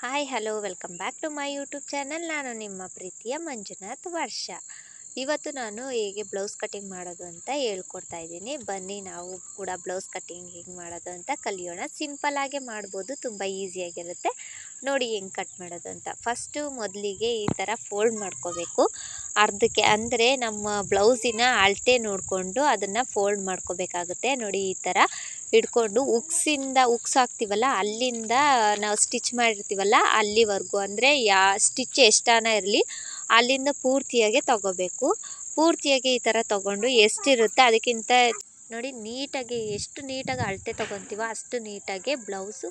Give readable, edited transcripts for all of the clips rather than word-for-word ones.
Hi hello welcome back to my YouTube channel. ನಾನು ನಿಮ್ಮ ಪ್ರೀತಿಯ ಮಂಜುನಾಥ್ ವರ್ಷ. ಇವತ್ತು ನಾನು ಹೇಗೆ ಬ್ಲೌಸ್ ಕಟಿಂಗ್ ಮಾಡೋದು ಅಂತ ಹೇಳ್ಕೊಡ್ತಾ ಇದ್ದೀನಿ. ಬನ್ನಿ ನಾವು ಕೂಡ ಬ್ಲೌಸ್ ಕಟಿಂಗ್ ಹೇಗೆ ಮಾಡೋದು ಅಂತ ಕಲಿಯೋಣ. ಸಿಂಪಲ್ ಆಗಿ ಮಾಡ್ಬೋದು, ತುಂಬ ಈಸಿಯಾಗಿರುತ್ತೆ. ನೋಡಿ ಹೆಂಗೆ ಕಟ್ ಮಾಡೋದು ಅಂತ. ಫಸ್ಟು ಮೊದಲಿಗೆ ಈ ಥರ ಫೋಲ್ಡ್ ಮಾಡ್ಕೋಬೇಕು ಅರ್ಧಕ್ಕೆ, ಅಂದರೆ ನಮ್ಮ ಬ್ಲೌಸಿನ ಅಳತೆ ನೋಡಿಕೊಂಡು ಅದನ್ನು ಫೋಲ್ಡ್ ಮಾಡ್ಕೋಬೇಕಾಗುತ್ತೆ. ನೋಡಿ ಈ ಥರ ಹಿಡ್ಕೊಂಡು ಉಕ್ಸ್ ಹಾಕ್ತೀವಲ್ಲ ಅಲ್ಲಿಂದ ನಾವು ಸ್ಟಿಚ್ ಮಾಡಿರ್ತೀವಲ್ಲ ಅಲ್ಲಿವರೆಗೂ, ಅಂದರೆ ಸ್ಟಿಚ್ ಎಷ್ಟಾನ ಇರಲಿ ಅಲ್ಲಿಂದ ಪೂರ್ತಿಯಾಗಿ ತಗೋಬೇಕು. ಪೂರ್ತಿಯಾಗಿ ಈ ಥರ ತಗೊಂಡು ಎಷ್ಟಿರುತ್ತೆ ಅದಕ್ಕಿಂತ ನೋಡಿ ನೀಟಾಗಿ, ಎಷ್ಟು ನೀಟಾಗಿ ಅಳತೆ ತೊಗೊತೀವೋ ಅಷ್ಟು ನೀಟಾಗಿ ಬ್ಲೌಸು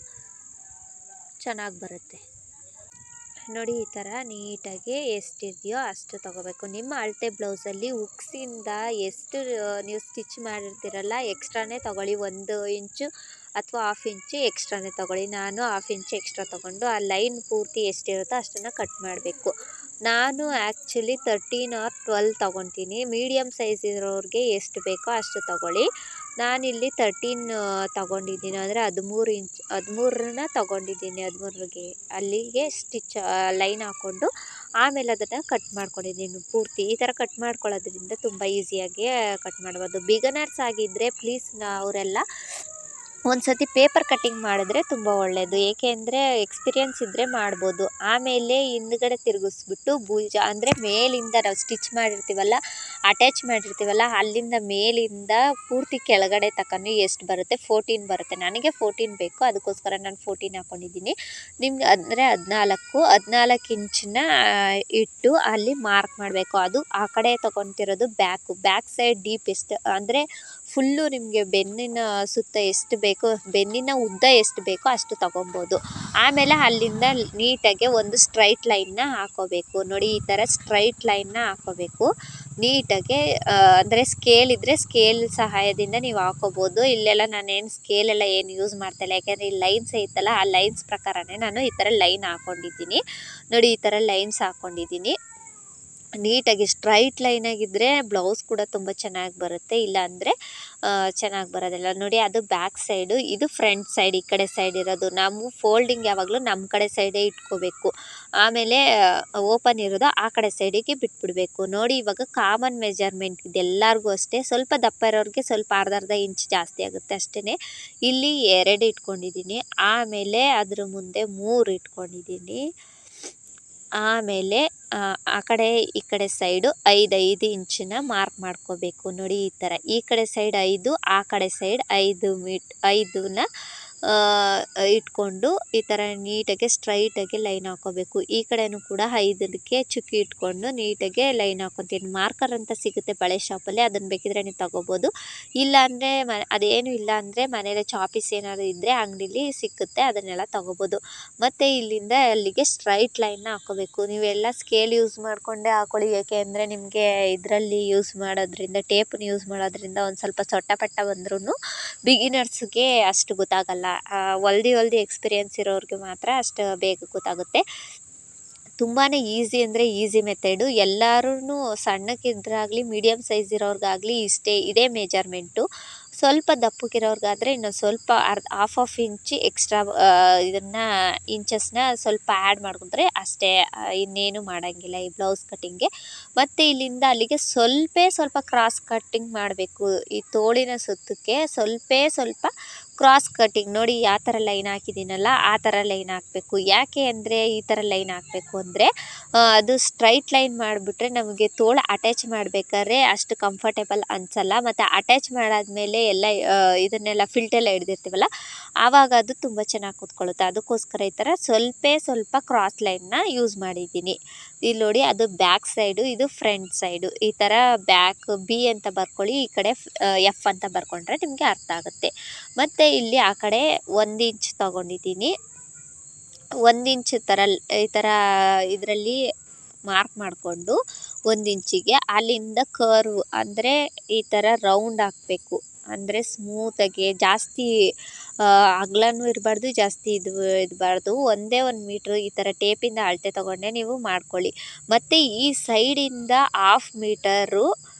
ಚೆನ್ನಾಗಿ ಬರುತ್ತೆ. ನೋಡಿ ಈ ಥರ ನೀಟಾಗಿ ಎಷ್ಟಿದೆಯೋ ಅಷ್ಟು ತೊಗೋಬೇಕು. ನಿಮ್ಮ ಅಳತೆ ಬ್ಲೌಸಲ್ಲಿ ಉಕ್ಸಿಂದ ಎಷ್ಟು ನೀವು ಸ್ಟಿಚ್ ಮಾಡಿರ್ತೀರಲ್ಲ ಎಕ್ಸ್ಟ್ರಾನೇ ತೊಗೊಳ್ಳಿ. 1 ಇಂಚು ಅಥವಾ 1/2 ಇಂಚು ಎಕ್ಸ್ಟ್ರಾನೇ ತೊಗೊಳ್ಳಿ. ನಾನು 1/2 ಇಂಚು ಎಕ್ಸ್ಟ್ರಾ ತೊಗೊಂಡು ಆ ಲೈನ್ ಪೂರ್ತಿ ಎಷ್ಟಿರುತ್ತೋ ಅಷ್ಟನ್ನು ಕಟ್ ಮಾಡಬೇಕು. ನಾನು ಆ್ಯಕ್ಚುಲಿ 13 or 12 ತೊಗೊತೀನಿ. ಮೀಡಿಯಮ್ ಸೈಜ್ ಇರೋರಿಗೆ ಎಷ್ಟು ಬೇಕೋ ಅಷ್ಟು ತೊಗೊಳ್ಳಿ. ನಾನಿಲ್ಲಿ 13 ತೊಗೊಂಡಿದ್ದೀನಿ, ಅಂದರೆ 13ನ ತೊಗೊಂಡಿದ್ದೀನಿ. 13ಗೆ ಅಲ್ಲಿಗೆ ಸ್ಟಿಚ್ ಲೈನ್ ಹಾಕ್ಕೊಂಡು ಆಮೇಲೆ ಅದನ್ನು ಕಟ್ ಮಾಡ್ಕೊಂಡಿದ್ದೀನಿ ಪೂರ್ತಿ. ಈ ಥರ ಕಟ್ ಮಾಡ್ಕೊಳ್ಳೋದ್ರಿಂದ ತುಂಬ ಈಸಿಯಾಗಿ ಕಟ್ ಮಾಡ್ಬೋದು. ಬಿಗನರ್ಸ್ ಆಗಿದ್ದರೆ ಪ್ಲೀಸ್ ಅವರೆಲ್ಲ ಒಂದು ಸತಿ ಪೇಪರ್ ಕಟ್ಟಿಂಗ್ ಮಾಡಿದ್ರೆ ತುಂಬ ಒಳ್ಳೆಯದು. ಏಕೆ ಅಂದರೆ ಎಕ್ಸ್ಪೀರಿಯನ್ಸ್ ಇದ್ದರೆ ಮಾಡ್ಬೋದು. ಆಮೇಲೆ ಹಿಂದ್ಗಡೆ ತಿರುಗಿಸ್ಬಿಟ್ಟು ಭುಜ, ಅಂದರೆ ಮೇಲಿಂದ ನಾವು ಸ್ಟಿಚ್ ಮಾಡಿರ್ತೀವಲ್ಲ, ಅಟ್ಯಾಚ್ ಮಾಡಿರ್ತೀವಲ್ಲ ಅಲ್ಲಿಂದ ಮೇಲಿಂದ ಪೂರ್ತಿ ಕೆಳಗಡೆ ತಕೊಂಡು ಎಷ್ಟು ಬರುತ್ತೆ 14 ಬರುತ್ತೆ. ನನಗೆ 14 ಬೇಕು, ಅದಕ್ಕೋಸ್ಕರ ನಾನು 14 ಹಾಕ್ಕೊಂಡಿದ್ದೀನಿ. ನಿಮ್ಗೆ ಅಂದರೆ 14 ಇಂಚನ್ನ ಇಟ್ಟು ಅಲ್ಲಿ ಮಾರ್ಕ್ ಮಾಡಬೇಕು. ಅದು ಆ ಕಡೆ ತೊಗೊತಿರೋದು ಬ್ಯಾಕ್ ಸೈಡ್ ಡೀಪ್ ಎಷ್ಟು, ಅಂದರೆ ಫುಲ್ಲು ನಿಮಗೆ ಬೆನ್ನಿನ ಸುತ್ತ ಎಷ್ಟು ಬೇಕೋ, ಬೆನ್ನಿನ ಉದ್ದ ಎಷ್ಟು ಬೇಕೋ ಅಷ್ಟು ತೊಗೊಬೋದು. ಆಮೇಲೆ ಅಲ್ಲಿಂದ ನೀಟಾಗಿ ಒಂದು ಸ್ಟ್ರೈಟ್ ಲೈನ್ನ ಹಾಕೋಬೇಕು. ನೋಡಿ ಈ ಥರ ಸ್ಟ್ರೈಟ್ ಲೈನ್ನ ಹಾಕೋಬೇಕು ನೀಟಾಗಿ. ಅಂದರೆ ಸ್ಕೇಲ್ ಇದ್ದರೆ ಸ್ಕೇಲ್ ಸಹಾಯದಿಂದ ನೀವು ಹಾಕೋಬೋದು. ಇಲ್ಲೆಲ್ಲ ನಾನೇನು ಸ್ಕೇಲೆಲ್ಲ ಏನು ಯೂಸ್ ಮಾಡ್ತಾಯಿಲ್ಲ, ಯಾಕೆಂದರೆ ಈ ಲೈನ್ಸ್ ಐತಲ್ಲ ಆ ಲೈನ್ಸ್ ಪ್ರಕಾರನೇ ನಾನು ಈ ಥರ ಲೈನ್ ಹಾಕ್ಕೊಂಡಿದ್ದೀನಿ. ನೋಡಿ ಈ ಥರ ಲೈನ್ಸ್ ಹಾಕ್ಕೊಂಡಿದ್ದೀನಿ. ನೀಟಾಗಿ ಸ್ಟ್ರೈಟ್ ಲೈನಾಗಿದ್ದರೆ ಬ್ಲೌಸ್ ಕೂಡ ತುಂಬ ಚೆನ್ನಾಗಿ ಬರುತ್ತೆ, ಇಲ್ಲಾಂದರೆ ಚೆನ್ನಾಗಿ ಬರೋದಿಲ್ಲ. ನೋಡಿ ಅದು ಬ್ಯಾಕ್ ಸೈಡು, ಇದು ಫ್ರಂಟ್ ಸೈಡ್. ಈ ಕಡೆ ಸೈಡ್ ಇರೋದು ನಾವು ಫೋಲ್ಡಿಂಗ್ ಯಾವಾಗಲೂ ನಮ್ಮ ಕಡೆ ಸೈಡೇ ಇಟ್ಕೋಬೇಕು. ಆಮೇಲೆ ಓಪನ್ ಇರೋದು ಆ ಕಡೆ ಸೈಡಿಗೆ ಬಿಟ್ಬಿಡಬೇಕು. ನೋಡಿ ಇವಾಗ ಕಾಮನ್ ಮೆಜರ್ಮೆಂಟ್ ಇದು ಎಲ್ಲರಿಗೂ ಅಷ್ಟೇ. ಸ್ವಲ್ಪ ದಪ್ಪ ಇರೋರಿಗೆ ಸ್ವಲ್ಪ ಅರ್ಧ ಇಂಚ್ ಜಾಸ್ತಿ ಆಗುತ್ತೆ ಅಷ್ಟೇ. ಇಲ್ಲಿ 2 ಇಟ್ಕೊಂಡಿದ್ದೀನಿ, ಆಮೇಲೆ ಅದ್ರ ಮುಂದೆ 3 ಇಟ್ಕೊಂಡಿದ್ದೀನಿ. ಆಮೇಲೆ ಆ ಕಡೆ ಈ ಕಡೆ ಸೈಡು 5 ಇಂಚನ್ನ ಮಾರ್ಕ್ ಮಾಡ್ಕೋಬೇಕು. ನೋಡಿ ಈ ಥರ ಈ ಕಡೆ ಸೈಡ್ 5, ಆ ಕಡೆ ಸೈಡ್ 5ನ ಇಟ್ಕೊಂಡು ಈ ಥರ ನೀಟಾಗಿ ಸ್ಟ್ರೈಟಾಗಿ ಲೈನ್ ಹಾಕೋಬೇಕು. ಈ ಕಡೆನೂ ಕೂಡ 5ಕ್ಕೆ ಚುಕ್ಕಿ ಇಟ್ಕೊಂಡು ನೀಟಾಗಿ ಲೈನ್ ಹಾಕೊತೀನಿ. ಮಾರ್ಕರ್ ಅಂತ ಸಿಗುತ್ತೆ ಬಳೆ ಶಾಪಲ್ಲಿ, ಅದನ್ನು ಬೇಕಿದ್ರೆ ನೀವು ತೊಗೋಬೋದು. ಇಲ್ಲಾಂದರೆ ಅದೇನು ಇಲ್ಲ ಅಂದರೆ ಮನೇಲಿ ಚಾಪೀಸ್ ಏನಾದರೂ ಇದ್ದರೆ ಅಂಗಡೀಲಿ ಸಿಕ್ಕುತ್ತೆ, ಅದನ್ನೆಲ್ಲ ತೊಗೋಬೋದು. ಮತ್ತು ಇಲ್ಲಿಂದ ಅಲ್ಲಿಗೆ ಸ್ಟ್ರೈಟ್ ಲೈನ್ನ ಹಾಕೋಬೇಕು. ನೀವೆಲ್ಲ ಸ್ಕೇಲ್ ಯೂಸ್ ಮಾಡಿಕೊಂಡೇ ಹಾಕೊಳ್ಳಿ, ಏಕೆ ಅಂದರೆ ನಿಮಗೆ ಇದರಲ್ಲಿ ಯೂಸ್ ಮಾಡೋದ್ರಿಂದ, ಟೇಪನ್ನು ಯೂಸ್ ಮಾಡೋದ್ರಿಂದ ಒಂದು ಸ್ವಲ್ಪ ಸೊಟ್ಟಪಟ್ಟ ಬಂದ್ರೂ ಬಿಗಿನರ್ಸ್ಗೆ ಅಷ್ಟು ಗೊತ್ತಾಗಲ್ಲ. ಹೊಲ್ದಿ ಎಕ್ಸ್ಪೀರಿಯೆನ್ಸ್ ಇರೋರಿಗೆ ಮಾತ್ರ ಅಷ್ಟು ಬೇಗ ಗೊತ್ತಾಗುತ್ತೆ. ತುಂಬಾ ಈಸಿ ಅಂದರೆ ಈಸಿ ಮೆಥಡು. ಎಲ್ಲರೂ ಸಣ್ಣಕ್ಕಿದ್ರಾಗಲಿ ಮೀಡಿಯಮ್ ಸೈಜ್ ಇರೋರಿಗಾಗಲಿ ಇದೇ ಮೆಜರ್ಮೆಂಟು. ಸ್ವಲ್ಪ ದಪ್ಪಕ್ಕಿರೋರಿಗಾದರೆ ಇನ್ನೊಂದು ಸ್ವಲ್ಪ ಹಾಫ್ ಇಂಚ್ ಎಕ್ಸ್ಟ್ರಾ ಇಂಚಸ್ನ ಸ್ವಲ್ಪ ಆ್ಯಡ್ ಮಾಡ್ಕೊಂಡ್ರೆ ಅಷ್ಟೇ, ಇನ್ನೇನು ಮಾಡೋಂಗಿಲ್ಲ ಈ ಬ್ಲೌಸ್ ಕಟ್ಟಿಂಗ್ಗೆ. ಮತ್ತು ಇಲ್ಲಿಂದ ಅಲ್ಲಿಗೆ ಸ್ವಲ್ಪ ಕ್ರಾಸ್ ಕಟ್ಟಿಂಗ್ ಮಾಡಬೇಕು. ಈ ತೋಳಿನ ಸುತ್ತಕ್ಕೆ ಸ್ವಲ್ಪ ಕ್ರಾಸ್ ಕಟ್ಟಿಂಗ್. ನೋಡಿ ಯಾವ ಥರ ಲೈನ್ ಹಾಕಿದ್ದೀನಲ್ಲ ಆ ಥರ ಲೈನ್ ಹಾಕಬೇಕು. ಯಾಕೆ ಅಂದರೆ ಈ ಥರ ಲೈನ್ ಹಾಕಬೇಕು ಅಂದರೆ ಅದು ಸ್ಟ್ರೈಟ್ ಲೈನ್ ಮಾಡಿಬಿಟ್ರೆ ನಮಗೆ ತೋಳು ಅಟ್ಯಾಚ್ ಮಾಡಬೇಕಾದ್ರೆ ಅಷ್ಟು ಕಂಫರ್ಟೇಬಲ್ ಅನಿಸಲ್ಲ. ಮತ್ತು ಅಟ್ಯಾಚ್ ಮಾಡಾದಮೇಲೆ ಎಲ್ಲ ಇದನ್ನೆಲ್ಲ ಫಿಲ್ಟೆಲ್ಲ ಹಿಡ್ದಿರ್ತೀವಲ್ಲ ಆವಾಗ ಅದು ತುಂಬ ಚೆನ್ನಾಗಿ ಕೂತ್ಕೊಳ್ಳುತ್ತೆ. ಅದಕ್ಕೋಸ್ಕರ ಈ ಥರ ಸ್ವಲ್ಪ ಕ್ರಾಸ್ ಲೈನ್ನ ಯೂಸ್ ಮಾಡಿದ್ದೀನಿ. ಇಲ್ಲಿ ನೋಡಿ ಅದು ಬ್ಯಾಕ್ ಸೈಡು, ಇದು ಫ್ರಂಟ್ ಸೈಡು. ಈ ಥರ ಬ್ಯಾಕ್ B ಅಂತ ಬರ್ಕೊಳ್ಳಿ, ಈ ಕಡೆ F ಅಂತ ಬರ್ಕೊಂಡ್ರೆ ನಿಮಗೆ ಅರ್ಥ ಆಗುತ್ತೆ. ಮತ್ತು ಇಲ್ಲಿ ಆ ಕಡೆ 1 ಇಂಚ್ ತೊಗೊಂಡಿದ್ದೀನಿ. 1 ಇಂಚ್ ಈ ಥರ ಇದರಲ್ಲಿ ಮಾರ್ಕ್ ಮಾಡಿಕೊಂಡು 1 ಇಂಚಿಗೆ ಅಲ್ಲಿಂದ ಕರ್ವ್, ಅಂದರೆ ಈ ಥರ ರೌಂಡ್ ಹಾಕಬೇಕು. ಅಂದರೆ ಸ್ಮೂತಾಗಿ, ಜಾಸ್ತಿ ಅಗಲನೂ ಇರಬಾರ್ದು, ಜಾಸ್ತಿ ಇರಬಾರ್ದು. 1 ಮೀಟ್ರ್ ಈ ಥರ ಟೇಪಿಂದ ಅಳತೆ ತೊಗೊಂಡೆ ನೀವು ಮಾಡ್ಕೊಳ್ಳಿ. ಮತ್ತು ಈ ಸೈಡಿಂದ 1/2 ಮೀಟರು,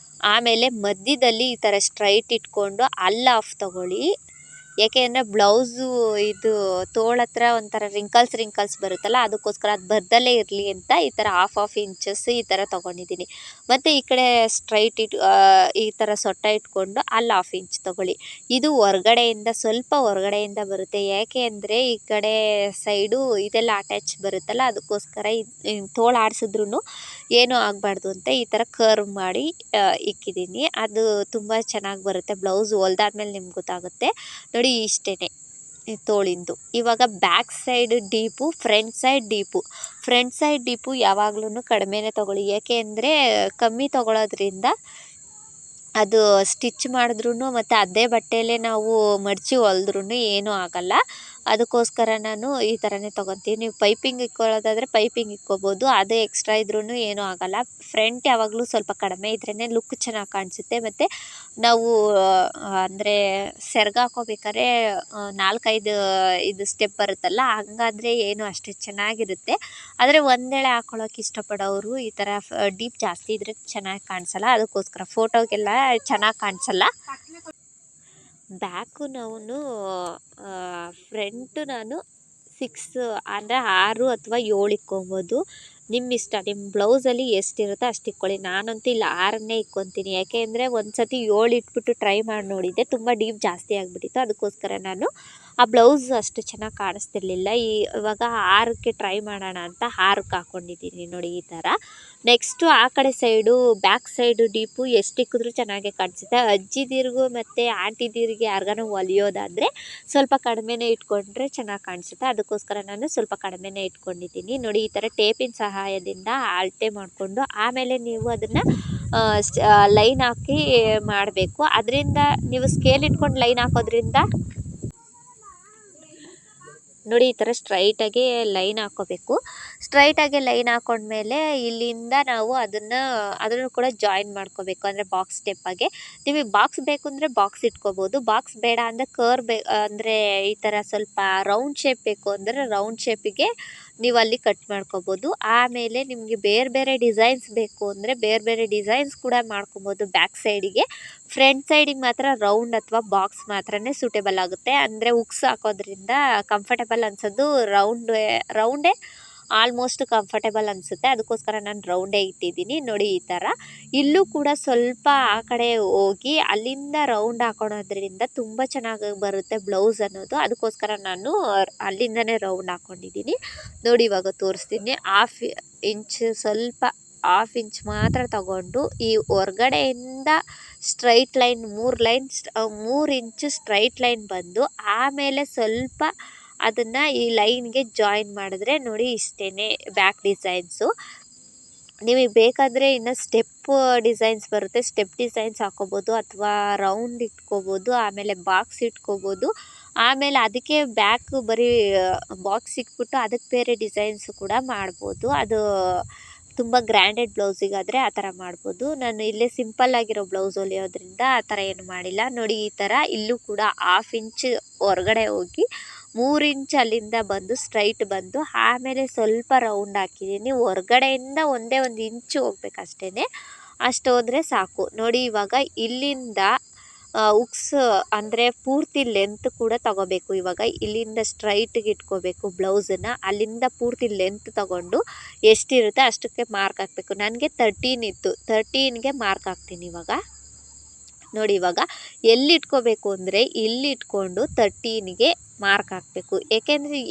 ಆಮೇಲೆ ಮಧ್ಯದಲ್ಲಿ ಈ ಥರ ಸ್ಟ್ರೈಟ್ ಇಟ್ಕೊಂಡು ಅಲ್ಲಿ 1/2 ತೊಗೊಳ್ಳಿ. ಯಾಕೆ ಅಂದರೆ ಬ್ಲೌಸು ಇದು ತೋಳತ್ರ ಒಂಥರ ರಿಂಕಲ್ಸ್ ಬರುತ್ತಲ್ಲ, ಅದಕ್ಕೋಸ್ಕರ ಅದು ಬರ್ದಲ್ಲೇ ಇರಲಿ ಅಂತ ಈ ಥರ ಹಾಫ್ ಇಂಚಸ್ ಈ ಥರ ತೊಗೊಂಡಿದ್ದೀನಿ. ಮತ್ತು ಈ ಕಡೆ ಸ್ಟ್ರೈಟ್ ಈ ಥರ ಸೊಟ್ಟ ಇಟ್ಕೊಂಡು ಅಲ್ಲಿ ಹಾಫ್ ಇಂಚ್ ತೊಗೊಳ್ಳಿ. ಇದು ಸ್ವಲ್ಪ ಹೊರಗಡೆಯಿಂದ ಬರುತ್ತೆ. ಯಾಕೆ ಅಂದರೆ ಈ ಕಡೆ ಸೈಡು ಇದೆಲ್ಲ ಅಟ್ಯಾಚ್ ಬರುತ್ತಲ್ಲ, ಅದಕ್ಕೋಸ್ಕರ ತೋಳು ಆಡಿಸಿದ್ರೂ ಏನೂ ಆಗಬಾರ್ದು ಅಂತ ಈ ಥರ ಕರ್ವ್ ಮಾಡಿ ಇಕ್ಕಿದ್ದೀನಿ. ಅದು ತುಂಬ ಚೆನ್ನಾಗಿ ಬರುತ್ತೆ. ಬ್ಲೌಸ್ ಹೊಲ್ದಾದ್ಮೇಲೆ ನಿಮ್ಗೆ ಗೊತ್ತಾಗುತ್ತೆ ನೋಡಿ. ಇಷ್ಟೇ ತೋಳಿಂದು. ಇವಾಗ back side deep, front side deep ಯಾವಾಗ್ಲೂ ಕಡಿಮೆನೇ ತೊಗೊಳ್ಳಿ. ಏಕೆ ಅಂದರೆ ಕಮ್ಮಿ ತೊಗೊಳೋದ್ರಿಂದ ಅದು ಸ್ಟಿಚ್ ಮಾಡಿದ್ರೂ ಮತ್ತು ಅದೇ ಬಟ್ಟೆಯಲ್ಲೇ ನಾವು ಮಡಚಿ ಹೊಲ್ದ್ರೂ ಏನೂ ಆಗಲ್ಲ. ಅದಕ್ಕೋಸ್ಕರ ನಾನು ಈ ಥರನೇ ತೊಗೊತೀನಿ. ನೀವು ಪೈಪಿಂಗ್ ಇಕ್ಕೊಳ್ಳೋದಾದರೆ ಪೈಪಿಂಗ್ ಇಕ್ಕೋಬೋದು, ಅದೇ ಎಕ್ಸ್ಟ್ರಾ ಇದ್ರೂ ಏನೂ ಆಗಲ್ಲ. ಫ್ರಂಟ್ ಯಾವಾಗಲೂ ಸ್ವಲ್ಪ ಕಡಿಮೆ ಇದ್ರೇ ಲುಕ್ ಚೆನ್ನಾಗಿ ಕಾಣಿಸುತ್ತೆ. ಮತ್ತು ನಾವು ಅಂದರೆ ಸೆರ್ಗ್ ಹಾಕೋಬೇಕಾದ್ರೆ 4-5 ಇದು ಸ್ಟೆಪ್ ಬರುತ್ತಲ್ಲ, ಹಂಗಾದರೆ ಏನು ಅಷ್ಟು ಚೆನ್ನಾಗಿರುತ್ತೆ. ಆದರೆ ಒಂದೇಳೆ ಹಾಕೊಳ್ಳೋಕೆ ಇಷ್ಟಪಡೋರು ಈ ಥರ ಡೀಪ್ ಜಾಸ್ತಿ ಇದ್ದರೆ ಚೆನ್ನಾಗಿ ಕಾಣಿಸಲ್ಲ. ಅದಕ್ಕೋಸ್ಕರ ಫೋಟೋಗೆಲ್ಲ ಚೆನ್ನಾಗಿ ಕಾಣಿಸಲ್ಲ. ಬ್ಯಾಕು ಫ್ರಂಟು ನಾನು 6 ಅಂದರೆ 6 ಅಥವಾ 7 ಇಕ್ಕೊಬೋದು. ನಿಮ್ಮ ಇಷ್ಟ. ನಿಮ್ಮ ಬ್ಲೌಸಲ್ಲಿ ಎಷ್ಟಿರುತ್ತೋ ಅಷ್ಟು ಇಕ್ಕೊಳ್ಳಿ. ನಾನಂತೂ ಇಲ್ಲ 6ನ್ನೇ ಇಕ್ಕೊತೀನಿ. ಯಾಕೆ ಅಂದರೆ ಒಂದು ಸತಿ 7 ಇಟ್ಬಿಟ್ಟು ಟ್ರೈ ಮಾಡಿ ನೋಡಿದ್ದೆ, ತುಂಬ ಡೀಪ್ ಜಾಸ್ತಿ ಆಗಿಬಿಟ್ಟಿತ್ತು. ಅದಕ್ಕೋಸ್ಕರ ನಾನು ಆ ಬ್ಲೌಸ್ ಅಷ್ಟು ಚೆನ್ನಾಗಿ ಕಾಣಿಸ್ತಿರ್ಲಿಲ್ಲ. ಇವಾಗ 6ಕ್ಕೆ ಟ್ರೈ ಮಾಡೋಣ ಅಂತ 6ಕ್ಕೆ ಹಾಕ್ಕೊಂಡಿದ್ದೀನಿ ನೋಡಿ ಈ ಥರ. ನೆಕ್ಸ್ಟು ಆ ಕಡೆ ಸೈಡು ಬ್ಯಾಕ್ ಸೈಡು ಡೀಪು ಎಷ್ಟು ಇಕ್ಕಿದ್ರೂ ಚೆನ್ನಾಗೇ ಕಾಣಿಸುತ್ತೆ. ಅಜ್ಜಿದಿರಿಗೂ ಮತ್ತು ಆಂಟಿದಿರಿಗೆ ಯಾರಿಗಾನ ಹೊಲಿಯೋದಾದರೆ ಸ್ವಲ್ಪ ಕಡಿಮೆನೇ ಇಟ್ಕೊಂಡ್ರೆ ಚೆನ್ನಾಗಿ ಕಾಣಿಸುತ್ತೆ. ಅದಕ್ಕೋಸ್ಕರ ನಾನು ಸ್ವಲ್ಪ ಕಡಿಮೆನೇ ಇಟ್ಕೊಂಡಿದ್ದೀನಿ ನೋಡಿ. ಈ ಥರ ಟೇಪಿನ ಸಹಾಯದಿಂದ ಅಳತೆ ಮಾಡಿಕೊಂಡು ಆಮೇಲೆ ನೀವು ಅದನ್ನು ಲೈನ್ ಹಾಕಿ ಮಾಡಬೇಕು. ಅದರಿಂದ ನೀವು ಸ್ಕೇಲ್ ಇಟ್ಕೊಂಡು ಲೈನ್ ಹಾಕೋದ್ರಿಂದ ನೋಡಿ ಈ ಥರ ಸ್ಟ್ರೈಟಾಗಿ ಲೈನ್ ಹಾಕ್ಕೋಬೇಕು. ಸ್ಟ್ರೈಟಾಗಿ ಲೈನ್ ಹಾಕ್ಕೊಂಡ್ಮೇಲೆ ಇಲ್ಲಿಂದ ನಾವು ಅದನ್ನು ಕೂಡ ಜಾಯಿನ್ ಮಾಡ್ಕೋಬೇಕು. ಅಂದರೆ ಬಾಕ್ಸ್ ಸ್ಟೆಪ್ಪಾಗೆ ನಿಮಗೆ ಬಾಕ್ಸ್ ಬೇಕು ಅಂದರೆ ಬಾಕ್ಸ್ ಇಟ್ಕೋಬೋದು. ಬಾಕ್ಸ್ ಬೇಡ ಅಂದರೆ ಅಂದರೆ ಈ ಥರ ಸ್ವಲ್ಪ ರೌಂಡ್ ಶೇಪ್ ಬೇಕು ಅಂದರೆ ರೌಂಡ್ ಶೇಪಿಗೆ ನೀವು ಅಲ್ಲಿ ಕಟ್ ಮಾಡ್ಕೋಬೋದು. ಆಮೇಲೆ ನಿಮಗೆ ಬೇರೆ ಬೇರೆ ಡಿಸೈನ್ಸ್ ಬೇಕು ಅಂದರೆ ಬೇರೆ ಬೇರೆ ಡಿಸೈನ್ಸ್ ಕೂಡ ಮಾಡ್ಕೊಬೋದು ಬ್ಯಾಕ್ ಸೈಡಿಗೆ. ಫ್ರಂಟ್ ಸೈಡಿಗೆ ಮಾತ್ರ ರೌಂಡ್ ಅಥವಾ ಬಾಕ್ಸ್ ಮಾತ್ರನೇ ಸೂಟೇಬಲ್ ಆಗುತ್ತೆ. ಅಂದರೆ ಹುಕ್ಸ್ ಹಾಕೋದ್ರಿಂದ ಕಂಫರ್ಟೇಬಲ್ ಅನ್ಸೋದು ರೌಂಡೇ ಆಲ್ಮೋಸ್ಟ್ ಕಂಫರ್ಟೇಬಲ್ ಅನಿಸುತ್ತೆ. ಅದಕ್ಕೋಸ್ಕರ ನಾನು ರೌಂಡೇ ಇಟ್ಟಿದ್ದೀನಿ ನೋಡಿ ಈ ಥರ. ಇಲ್ಲೂ ಕೂಡ ಸ್ವಲ್ಪ ಆ ಕಡೆ ಹೋಗಿ ಅಲ್ಲಿಂದ ರೌಂಡ್ ಹಾಕೊಳೋದ್ರಿಂದ ತುಂಬ ಚೆನ್ನಾಗಿ ಬರುತ್ತೆ ಬ್ಲೌಸ್ ಅನ್ನೋದು. ಅದಕ್ಕೋಸ್ಕರ ನಾನು ಅಲ್ಲಿಂದನೇ ರೌಂಡ್ ಹಾಕ್ಕೊಂಡಿದ್ದೀನಿ ನೋಡಿ. ಇವಾಗ ತೋರಿಸ್ತೀನಿ. ಹಾಫ್ ಇಂಚ್ ಮಾತ್ರ ತಗೊಂಡು ಈ ಹೊರ್ಗಡೆಯಿಂದ ಸ್ಟ್ರೈಟ್ ಲೈನ್ 3 ಇಂಚು ಸ್ಟ್ರೈಟ್ ಲೈನ್ ಬಂದು ಆಮೇಲೆ ಸ್ವಲ್ಪ ಅದನ್ನು ಈ ಲೈನ್ಗೆ ಜಾಯಿನ್ ಮಾಡಿದ್ರೆ ನೋಡಿ ಇಷ್ಟೇ ಬ್ಯಾಕ್ ಡಿಸೈನ್ಸು. ನಿಮಗೆ ಬೇಕಾದರೆ ಇನ್ನು ಸ್ಟೆಪ್ ಡಿಸೈನ್ಸ್ ಬರುತ್ತೆ, ಸ್ಟೆಪ್ ಡಿಸೈನ್ಸ್ ಹಾಕ್ಕೋಬೋದು ಅಥವಾ ರೌಂಡ್ ಇಟ್ಕೋಬೋದು. ಆಮೇಲೆ ಬಾಕ್ಸ್ ಇಟ್ಕೋಬೋದು. ಆಮೇಲೆ ಅದಕ್ಕೆ ಬ್ಯಾಕ್ ಬರೀ ಬಾಕ್ಸ್ ಇಟ್ಬಿಟ್ಟು ಅದಕ್ಕೆ ಬೇರೆ ಡಿಸೈನ್ಸು ಕೂಡ ಮಾಡ್ಬೋದು. ಅದು ತುಂಬ ಗ್ರ್ಯಾಂಡೆಡ್ ಬ್ಲೌಸಿಗಾದರೆ ಆ ಥರ ಮಾಡ್ಬೋದು. ನಾನು ಇಲ್ಲೇ ಸಿಂಪಲ್ ಆಗಿರೋ ಬ್ಲೌಸ್ ಹೊಲಿಯೋದ್ರಿಂದ ಆ ಥರ ಏನು ಮಾಡಿಲ್ಲ ನೋಡಿ. ಈ ಥರ ಇಲ್ಲೂ ಕೂಡ ಹಾಫ್ ಇಂಚ್ ಹೊರಗಡೆ ಹೋಗಿ 3 ಇಂಚ್ ಅಲ್ಲಿಂದ ಬಂದು ಸ್ಟ್ರೈಟ್ ಬಂದು ಆಮೇಲೆ ಸ್ವಲ್ಪ ರೌಂಡ್ ಹಾಕಿದ್ದೀನಿ. ಹೊರಗಡೆಯಿಂದ ಒಂದೇ 1 ಇಂಚು ಹೋಗ್ಬೇಕು ಅಷ್ಟೇ. ಅಷ್ಟು ಹೋದರೆ ಸಾಕು ನೋಡಿ. ಇವಾಗ ಇಲ್ಲಿಂದ ಹುಕ್ಸ್ ಅಂದರೆ ಪೂರ್ತಿ ಲೆಂತ್ ಕೂಡ ತಗೋಬೇಕು. ಇವಾಗ ಇಲ್ಲಿಂದ ಸ್ಟ್ರೈಟಿಗೆ ಇಟ್ಕೋಬೇಕು ಬ್ಲೌಸನ್ನು. ಅಲ್ಲಿಂದ ಪೂರ್ತಿ ಲೆಂತ್ ತಗೊಂಡು ಎಷ್ಟಿರುತ್ತೆ ಅಷ್ಟಕ್ಕೆ ಮಾರ್ಕ್ ಹಾಕಬೇಕು. ನನಗೆ 13 ಇತ್ತು, 13ಗೆ ಮಾರ್ಕ್ ಹಾಕ್ತೀನಿ ಇವಾಗ ನೋಡಿ. ಇವಾಗ ಎಲ್ಲಿ ಇಟ್ಕೋಬೇಕು ಅಂದರೆ ಇಲ್ಲಿ ಇಟ್ಕೊಂಡು 13ಗೆ ಮಾರ್ಕ್ ಹಾಕಬೇಕು.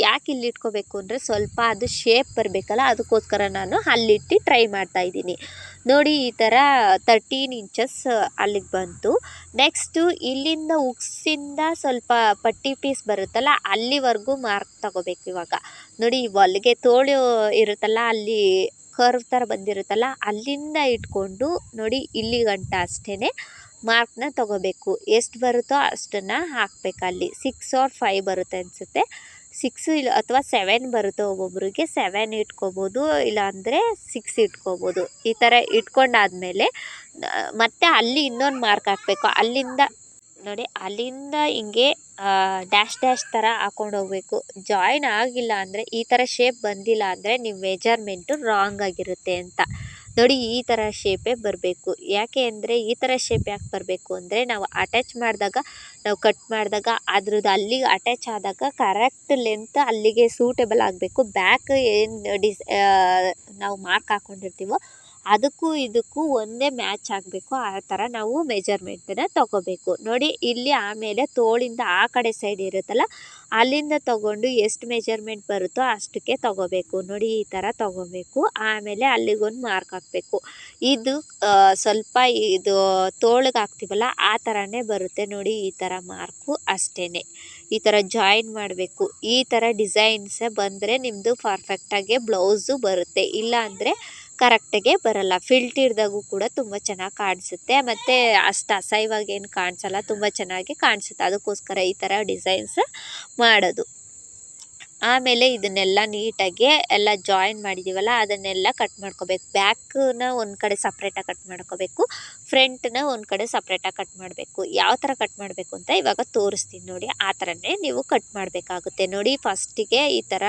ಯಾಕೆ ಇಲ್ಲಿ ಇಟ್ಕೋಬೇಕು ಅಂದರೆ ಸ್ವಲ್ಪ ಅದು ಶೇಪ್ ಬರಬೇಕಲ್ಲ, ಅದಕ್ಕೋಸ್ಕರ ನಾನು ಅಲ್ಲಿಟ್ಟು ಟ್ರೈ ಮಾಡ್ತಾಯಿದ್ದೀನಿ ನೋಡಿ. ಈ ಥರ 13 ಇಂಚಸ್ ಅಲ್ಲಿಗೆ ಬಂತು. ನೆಕ್ಸ್ಟು ಇಲ್ಲಿಂದ ಹುಕ್ಸಿಂದ ಸ್ವಲ್ಪ ಪಟ್ಟಿ ಪೀಸ್ ಬರುತ್ತಲ್ಲ ಅಲ್ಲಿವರೆಗೂ ಮಾರ್ಕ್ ತಗೋಬೇಕು. ಇವಾಗ ನೋಡಿ ಹೊಲಿಗೆ ತೋಳು ಇರುತ್ತಲ್ಲ ಅಲ್ಲಿ ಕರ್ವ್ ಥರ ಬಂದಿರುತ್ತಲ್ಲ ಅಲ್ಲಿಂದ ಇಟ್ಕೊಂಡು ನೋಡಿ ಇಲ್ಲಿ ಗಂಟ ಅಷ್ಟೇ ಮಾರ್ಕ್ನ ತಗೋಬೇಕು. ಎಷ್ಟು ಬರುತ್ತೋ ಅಷ್ಟನ್ನು ಹಾಕಬೇಕು. ಅಲ್ಲಿ 6 or 5 ಬರುತ್ತೆ ಅನಿಸುತ್ತೆ. 6 ಇಲ್ಲ ಅಥವಾ 7 ಬರುತ್ತೆ. ಒಬ್ಬೊಬ್ರಿಗೆ 7 ಇಟ್ಕೋಬೋದು, ಇಲ್ಲಾಂದರೆ 6 ಇಟ್ಕೋಬೋದು. ಈ ಥರ ಇಟ್ಕೊಂಡಾದ್ಮೇಲೆ ಮತ್ತೆ ಅಲ್ಲಿ ಇನ್ನೊಂದು ಮಾರ್ಕ್ ಹಾಕಬೇಕು. ಅಲ್ಲಿಂದ ಹಿಂಗೆ ಡ್ಯಾಶ್ ಥರ ಹಾಕೊಂಡು ಹೋಗಬೇಕು. ಜಾಯಿನ್ ಆಗಿಲ್ಲ ಅಂದರೆ ಈ ಥರ ಶೇಪ್ ಬಂದಿಲ್ಲ ಅಂದರೆ ನಿಮ್ಮ ಮೆಜರ್ಮೆಂಟು ರಾಂಗ್ ಆಗಿರುತ್ತೆ ಅಂತ ನೋಡಿ ಈ ಥರ ಶೇಪೇ ಬರಬೇಕು. ಯಾಕೆ ಅಂದರೆ ಈ ಥರ ಶೇಪ್ ಯಾಕೆ ಬರಬೇಕು ಅಂದರೆ ನಾವು ಅಟ್ಯಾಚ್ ಮಾಡಿದಾಗ ನಾವು ಕಟ್ ಮಾಡಿದಾಗ ಅದ್ರದ್ದು ಅಲ್ಲಿಗೆ ಅಟ್ಯಾಚ್ ಆದಾಗ ಕರೆಕ್ಟ್ ಲೆಂತ್ ಅಲ್ಲಿಗೆ ಸೂಟೇಬಲ್ ಆಗಬೇಕು. ಬ್ಯಾಕ್ ಏನು ನಾವು ಮಾರ್ಕ್ ಹಾಕ್ಕೊಂಡಿರ್ತೀವೋ ಅದಕ್ಕೂ ಇದಕ್ಕೂ ಒಂದೇ ಮ್ಯಾಚ್ ಆಗಬೇಕು. ಆ ಥರ ನಾವು ಮೆಜರ್ಮೆಂಟನ್ನು ತಗೋಬೇಕು. ನೋಡಿ ಇಲ್ಲಿ ಆಮೇಲೆ ತೋಳಿಂದ ಆ ಕಡೆ ಸೈಡ್ ಇರುತ್ತಲ್ಲ ಅಲ್ಲಿಂದ ತಗೊಂಡು ಎಷ್ಟು ಮೆಜರ್ಮೆಂಟ್ ಬರುತ್ತೋ ಅಷ್ಟಕ್ಕೆ ತಗೋಬೇಕು. ನೋಡಿ ಈ ಥರ ತಗೋಬೇಕು. ಆಮೇಲೆ ಅಲ್ಲಿಗೊಂದು ಮಾರ್ಕ್ ಹಾಕಬೇಕು. ಇದು ಸ್ವಲ್ಪ ಇದು ತೋಳಿಗೆ ಹಾಕ್ತೀವಲ್ಲ ಆ ಥರನೇ ಬರುತ್ತೆ. ನೋಡಿ ಈ ಥರ ಮಾರ್ಕು ಅಷ್ಟೇ. ಈ ಥರ ಜಾಯಿನ್ ಮಾಡಬೇಕು. ಈ ಥರ ಡಿಸೈನ್ಸೇ ಬಂದರೆ ನಿಮ್ಮದು ಪರ್ಫೆಕ್ಟಾಗಿ ಬ್ಲೌಸು ಬರುತ್ತೆ. ಇಲ್ಲ ಅಂದರೆ ಕರೆಕ್ಟಾಗೆ ಬರಲ್ಲ. ಫಿಲ್ಟಿರ್ದಾಗೂ ಕೂಡ ತುಂಬ ಚೆನ್ನಾಗಿ ಕಾಣಿಸುತ್ತೆ. ಮತ್ತು ಅಷ್ಟು ಅಸಹ್ಯವಾಗಿ ಏನು ಕಾಣಿಸಲ್ಲ, ತುಂಬ ಚೆನ್ನಾಗಿ ಕಾಣಿಸುತ್ತೆ. ಅದಕ್ಕೋಸ್ಕರ ಈ ಥರ ಡಿಸೈನ್ಸ್ ಮಾಡೋದು. ಆಮೇಲೆ ಇದನ್ನೆಲ್ಲ ನೀಟಾಗಿ ಎಲ್ಲ ಜಾಯಿನ್ ಮಾಡಿದ್ದೀವಲ್ಲ ಅದನ್ನೆಲ್ಲ ಕಟ್ ಮಾಡ್ಕೋಬೇಕು. ಬ್ಯಾಕ್ನ ಒಂದು ಕಡೆ ಸಪ್ರೇಟಾಗಿ ಕಟ್ ಮಾಡ್ಕೋಬೇಕು, ಫ್ರಂಟ್ನ ಒಂದು ಕಡೆ ಸಪ್ರೇಟಾಗಿ ಕಟ್ ಮಾಡಬೇಕು. ಯಾವ ಥರ ಕಟ್ ಮಾಡಬೇಕು ಅಂತ ಇವಾಗ ತೋರಿಸ್ತೀನಿ ನೋಡಿ. ಆ ಥರನೇ ನೀವು ಕಟ್ ಮಾಡಬೇಕಾಗುತ್ತೆ. ನೋಡಿ ಫಸ್ಟಿಗೆ ಈ ಥರ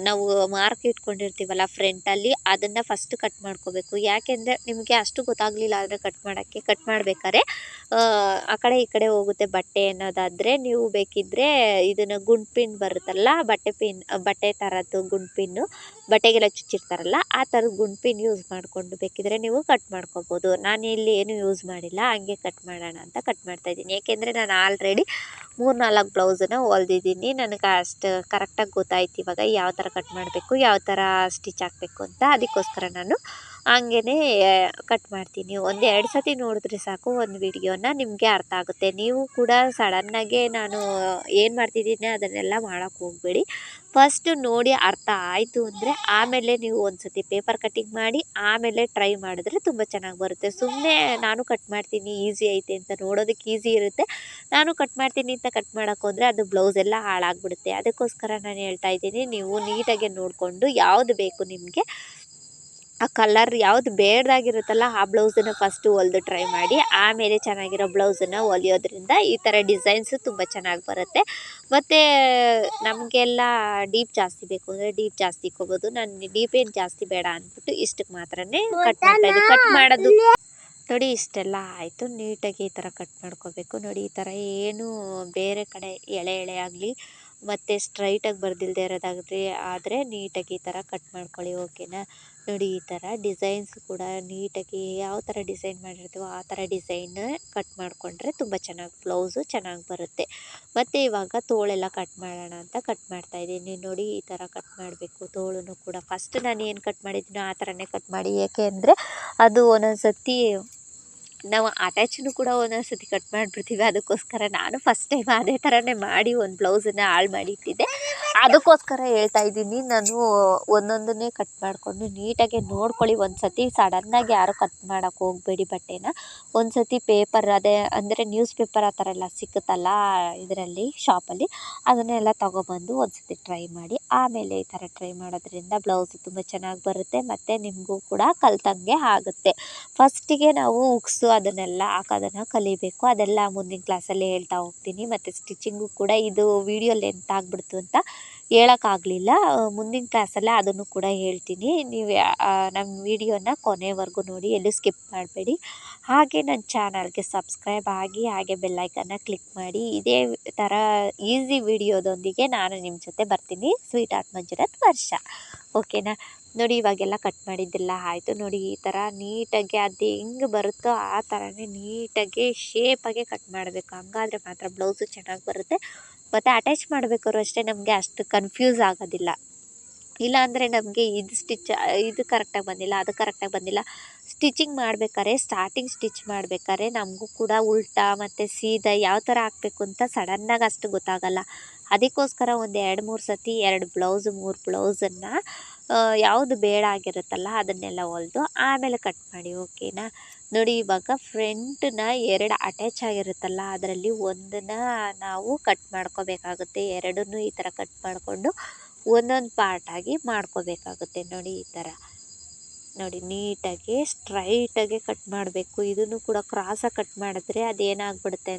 ನಾವು ಮಾರ್ಕ್ ಇಟ್ಕೊಂಡಿರ್ತೀವಲ್ಲ ಫ್ರಂಟಲ್ಲಿ ಅದನ್ನು ಫಸ್ಟ್ ಕಟ್ ಮಾಡ್ಕೋಬೇಕು. ಯಾಕೆಂದರೆ ನಿಮಗೆ ಅಷ್ಟು ಗೊತ್ತಾಗಲಿಲ್ಲ ಆದರೆ ಕಟ್ ಮಾಡಬೇಕಾದ್ರೆ ಆ ಕಡೆ ಈ ಕಡೆ ಹೋಗುತ್ತೆ ಬಟ್ಟೆ ಅನ್ನೋದಾದರೆ ನೀವು ಬೇಕಿದ್ದರೆ ಇದನ್ನು ಗುಂಡು ಪಿನ್ ಬರುತ್ತಲ್ಲ, ಬಟ್ಟೆ ಥರದ್ದು ಗುಂಡು ಪಿನ್ನು, ಬಟ್ಟೆಗೆಲ್ಲ ಚುಚ್ಚಿರ್ತಾರಲ್ಲ ಆ ಥರದ ಗುಂಡು ಪಿನ್ ಯೂಸ್ ಮಾಡಿಕೊಂಡು ಬೇಕಿದ್ರೆ ನೀವು ಕಟ್ ಮಾಡ್ಕೋಬೋದು. ನಾನು ಇಲ್ಲಿ ಏನು ಯೂಸ್ ಮಾಡಿಲ್ಲ, ಹಂಗೆ ಕಟ್ ಮಾಡೋಣ ಅಂತ ಕಟ್ ಮಾಡ್ತಾಯಿದ್ದೀನಿ. ಏಕೆಂದರೆ ನಾನು ಆಲ್ರೆಡಿ 3-4 ಬ್ಲೌಸನ್ನು ಹೊಲ್ದಿದ್ದೀನಿ. ನನಗೆ ಅಷ್ಟು ಕರೆಕ್ಟಾಗಿ ಗೊತ್ತಾಯ್ತು ಇವಾಗ ಯಾವ ಥರ ಕಟ್ ಮಾಡಬೇಕು, ಯಾವ ಥರ ಸ್ಟಿಚ್ ಹಾಕಬೇಕು ಅಂತ. ಅದಕ್ಕೋಸ್ಕರ ನಾನು ಹಂಗೇ ಕಟ್ ಮಾಡ್ತೀನಿ. 1-2 ಸತಿ ನೋಡಿದ್ರೆ ಸಾಕು ಒಂದು ವಿಡಿಯೋನ, ನಿಮಗೆ ಅರ್ಥ ಆಗುತ್ತೆ. ನೀವು ಕೂಡ ಸಡನ್ನಾಗೆ ನಾನು ಏನು ಮಾಡ್ತಿದ್ದೀನಿ ಅದನ್ನೆಲ್ಲ ಮಾಡೋಕ್ಕೆ ಹೋಗಬೇಡಿ. ಫಸ್ಟು ನೋಡಿ ಅರ್ಥ ಆಯಿತು ಅಂದರೆ ಆಮೇಲೆ ನೀವು ಒಂದು ಸತಿ ಪೇಪರ್ ಕಟ್ಟಿಂಗ್ ಮಾಡಿ ಆಮೇಲೆ ಟ್ರೈ ಮಾಡಿದ್ರೆ ತುಂಬ ಚೆನ್ನಾಗಿ ಬರುತ್ತೆ. ಸುಮ್ಮನೆ ನಾನು ಕಟ್ ಮಾಡ್ತೀನಿ ಈಸಿ ಐತೆ ಅಂತ ನೋಡೋದಕ್ಕೆ ಈಸಿ ಇರುತ್ತೆ, ನಾನು ಕಟ್ ಮಾಡ್ತೀನಿ ಅಂತ ಕಟ್ ಮಾಡೋಕ್ಕೆ ಹೋದರೆ ಅದು ಬ್ಲೌಸ್ ಎಲ್ಲ ಹಾಳಾಗ್ಬಿಡುತ್ತೆ. ಅದಕ್ಕೋಸ್ಕರ ನಾನು ಹೇಳ್ತಾ ಇದ್ದೀನಿ, ನೀವು ನೀಟಾಗಿ ನೋಡಿಕೊಂಡು ಯಾವುದು ಬೇಕು ನಿಮಗೆ, ಆ ಕಲರ್ ಯಾವುದು ಬೇಡದಾಗಿರುತ್ತಲ್ಲ ಆ ಬ್ಲೌಸನ್ನು ಫಸ್ಟು ಹೊಲ್ದು ಟ್ರೈ ಮಾಡಿ. ಆಮೇಲೆ ಚೆನ್ನಾಗಿರೋ ಬ್ಲೌಸನ್ನು ಹೊಲಿಯೋದ್ರಿಂದ ಈ ಥರ ಡಿಸೈನ್ಸು ತುಂಬ ಚೆನ್ನಾಗಿ ಬರುತ್ತೆ. ಮತ್ತು ನಮಗೆಲ್ಲ ಡೀಪ್ ಜಾಸ್ತಿ ಬೇಕು ಅಂದರೆ ಡೀಪ್ ಜಾಸ್ತಿ ಇಕ್ಕೋಬೋದು. ನಾನು ಡೀಪ್ ಏನು ಜಾಸ್ತಿ ಬೇಡ ಅಂದ್ಬಿಟ್ಟು ಇಷ್ಟಕ್ಕೆ ಮಾತ್ರನೇ ಕಟ್ ಮಾಡ್ತಾಯಿದ್ದೆ. ಕಟ್ ಮಾಡೋದು ನೋಡಿ ಇಷ್ಟೆಲ್ಲ ಆಯಿತು. ನೀಟಾಗಿ ಈ ಥರ ಕಟ್ ಮಾಡ್ಕೋಬೇಕು. ನೋಡಿ ಈ ಥರ ಏನು ಬೇರೆ ಕಡೆ ಎಳೆ ಆಗಲಿ ಮತ್ತು ಸ್ಟ್ರೈಟಾಗಿ ಬರ್ದಿಲ್ಲದೆ ಇರೋದಾಗಲಿ ಆದರೆ ನೀಟಾಗಿ ಈ ಥರ ಕಟ್ ಮಾಡ್ಕೊಳ್ಳಿ. ಓಕೆನಾ. ನೋಡಿ ಈ ಥರ ಡಿಸೈನ್ಸ್ ಕೂಡ ನೀಟಾಗಿ ಯಾವ ಥರ ಡಿಸೈನ್ ಮಾಡಿರ್ತೀವೋ ಆ ಥರ ಡಿಸೈನ್ ಕಟ್ ಮಾಡಿಕೊಂಡ್ರೆ ತುಂಬ ಚೆನ್ನಾಗಿ ಬ್ಲೌಸು ಚೆನ್ನಾಗಿ ಬರುತ್ತೆ. ಮತ್ತು ಇವಾಗ ತೋಳೆಲ್ಲ ಕಟ್ ಮಾಡೋಣ ಅಂತ ಕಟ್ ಮಾಡ್ತಾಯಿದ್ದೀನಿ. ನೋಡಿ ಈ ಥರ ಕಟ್ ಮಾಡಬೇಕು. ತೋಳನ್ನು ಕೂಡ ಫಸ್ಟ್ ನಾನು ಏನು ಕಟ್ ಮಾಡಿದ್ದೀನೋ ಆ ಥರನೇ ಕಟ್ ಮಾಡಿ. ಏಕೆ ಅಂದರೆ ಅದು ಒಂದೊಂದು ಸತಿ ನಾವು ಅಟ್ಯಾಚನ್ನು ಕೂಡ ಒಂದೊಂದು ಸತಿ ಕಟ್ ಮಾಡಿಬಿಡ್ತೀವಿ. ಅದಕ್ಕೋಸ್ಕರ ನಾನು ಫಸ್ಟ್ ಟೈಮ್ ಅದೇ ಥರನೇ ಮಾಡಿ ಒಂದು ಬ್ಲೌಸನ್ನು ಹಾಳು ಮಾಡಿಟ್ಟಿದ್ದೆ. ಅದಕ್ಕೋಸ್ಕರ ಹೇಳ್ತಾ ಇದ್ದೀನಿ, ನಾನು ಒಂದೊಂದನ್ನೇ ಕಟ್ ಮಾಡಿಕೊಂಡು ನೀಟಾಗಿ ನೋಡ್ಕೊಳ್ಳಿ. ಒಂದು ಸತಿ ಸಡನ್ನಾಗಿ ಯಾರು ಕಟ್ ಮಾಡೋಕ್ಕೆ ಹೋಗಬೇಡಿ ಬಟ್ಟೆನ. ಒಂದು ಸತಿ ಪೇಪರ್ ಅದೇ ಅಂದರೆ ನ್ಯೂಸ್ ಪೇಪರ್ ಆ ಥರ ಎಲ್ಲ ಸಿಕ್ಕುತ್ತಲ್ಲ ಇದರಲ್ಲಿ ಶಾಪಲ್ಲಿ, ಅದನ್ನೆಲ್ಲ ತೊಗೊಬಂದು ಒಂದು ಸತಿ ಟ್ರೈ ಮಾಡಿ. ಆಮೇಲೆ ಈ ಥರ ಟ್ರೈ ಮಾಡೋದ್ರಿಂದ ಬ್ಲೌಸು ತುಂಬ ಚೆನ್ನಾಗಿ ಬರುತ್ತೆ ಮತ್ತು ನಿಮಗೂ ಕೂಡ ಕಲ್ತಂಗೆ ಆಗುತ್ತೆ. ಫಸ್ಟಿಗೆ ನಾವು ಉಕ್ಸು ಅದನ್ನೆಲ್ಲ ಹಾಕೋದನ್ನು ಕಲಿಬೇಕು. ಅದೆಲ್ಲ ಮುಂದಿನ ಕ್ಲಾಸಲ್ಲಿ ಹೇಳ್ತಾ ಹೋಗ್ತೀನಿ. ಮತ್ತು ಸ್ಟಿಚಿಂಗು ಕೂಡ ಇದು ವಿಡಿಯೋ ಲೆಂತ್ ಆಗಿಬಿಡ್ತು ಅಂತ ಹೇಳೋಕ್ಕಾಗಲಿಲ್ಲ. ಮುಂದಿನ ಕ್ಲಾಸಲ್ಲೇ ಅದನ್ನು ಕೂಡ ಹೇಳ್ತೀನಿ. ನೀವು ನಮ್ಮ ವಿಡಿಯೋನ ಕೊನೆವರೆಗೂ ನೋಡಿ, ಎಲ್ಲೂ ಸ್ಕಿಪ್ ಮಾಡಬೇಡಿ. ಹಾಗೆ ನನ್ನ ಚಾನಲ್ಗೆ ಸಬ್ಸ್ಕ್ರೈಬ್ ಆಗಿ ಹಾಗೆ ಬೆಲ್ಲೈಕನ್ನ ಕ್ಲಿಕ್ ಮಾಡಿ. ಇದೇ ಥರ ಈಸಿ ವಿಡಿಯೋದೊಂದಿಗೆ ನಾನು ನಿಮ್ಮ ಜೊತೆ ಬರ್ತೀನಿ. ಸ್ವೀಟ್ ಆರ್ಟ್ ಮಂಜುನಾಥ್ ವರ್ಷ. ಓಕೆನಾ. ನೋಡಿ ಇವಾಗೆಲ್ಲ ಕಟ್ ಮಾಡಿದ್ದೆಲ್ಲ ಆಯಿತು. ನೋಡಿ ಈ ಥರ ನೀಟಾಗಿ ಅದು ಹೆಂಗೆ ಬರುತ್ತೋ ಆ ಥರನೇ ನೀಟಾಗಿ ಶೇಪಾಗೆ ಕಟ್ ಮಾಡಬೇಕು. ಹಂಗಾದ್ರೆ ಮಾತ್ರ ಬ್ಲೌಸು ಚೆನ್ನಾಗಿ ಬರುತ್ತೆ. ಮತ್ತು ಅಟ್ಯಾಚ್ ಮಾಡಬೇಕಾದ್ರೂ ಅಷ್ಟೇ ನಮಗೆ ಅಷ್ಟು ಕನ್ಫ್ಯೂಸ್ ಆಗೋದಿಲ್ಲ. ಇಲ್ಲಾಂದರೆ ನಮಗೆ ಇದು ಕರೆಕ್ಟಾಗಿ ಬಂದಿಲ್ಲ, ಅದು ಕರೆಕ್ಟಾಗಿ ಬಂದಿಲ್ಲ. ಸ್ಟಿಚಿಂಗ್ ಮಾಡ್ಬೇಕಾದ್ರೆ ಸ್ಟಾರ್ಟಿಂಗ್ ಸ್ಟಿಚ್ ಮಾಡ್ಬೇಕಾದ್ರೆ ನಮಗೂ ಕೂಡ ಉಲ್ಟಾ ಮತ್ತು ಸೀದಾ ಯಾವ ಥರ ಹಾಕಬೇಕು ಅಂತ ಸಡನ್ನಾಗಿ ಅಷ್ಟು ಗೊತ್ತಾಗಲ್ಲ. ಅದಕ್ಕೋಸ್ಕರ ಒಂದು 2-3 ಸತಿ 2 ಬ್ಲೌಸು 3 ಬ್ಲೌಸನ್ನು ಯಾವುದು ಬೇಡ ಆಗಿರುತ್ತಲ್ಲ ಅದನ್ನೆಲ್ಲ ಹೊಲಿದು ಆಮೇಲೆ ಕಟ್ ಮಾಡಿ. ಓಕೆನಾ. ನೋಡಿ ಇವಾಗ ಫ್ರಂಟನ್ನ 2 ಅಟ್ಯಾಚ್ ಆಗಿರುತ್ತಲ್ಲ ಅದರಲ್ಲಿ ಒಂದನ್ನು ನಾವು ಕಟ್ ಮಾಡ್ಕೋಬೇಕಾಗುತ್ತೆ. ಎರಡನ್ನೂ ಈ ಥರ ಕಟ್ ಮಾಡಿಕೊಂಡು ಒಂದೊಂದು ಪಾರ್ಟಾಗಿ ಮಾಡ್ಕೋಬೇಕಾಗುತ್ತೆ. ನೋಡಿ ಈ ಥರ ನೋಡಿ ನೀಟಾಗಿ ಸ್ಟ್ರೈಟಾಗಿ ಕಟ್ ಮಾಡಬೇಕು. ಇದನ್ನು ಕೂಡ ಕ್ರಾಸಾಗಿ ಕಟ್ ಮಾಡಿದ್ರೆ ಅದೇನಾಗ್ಬಿಡುತ್ತೆ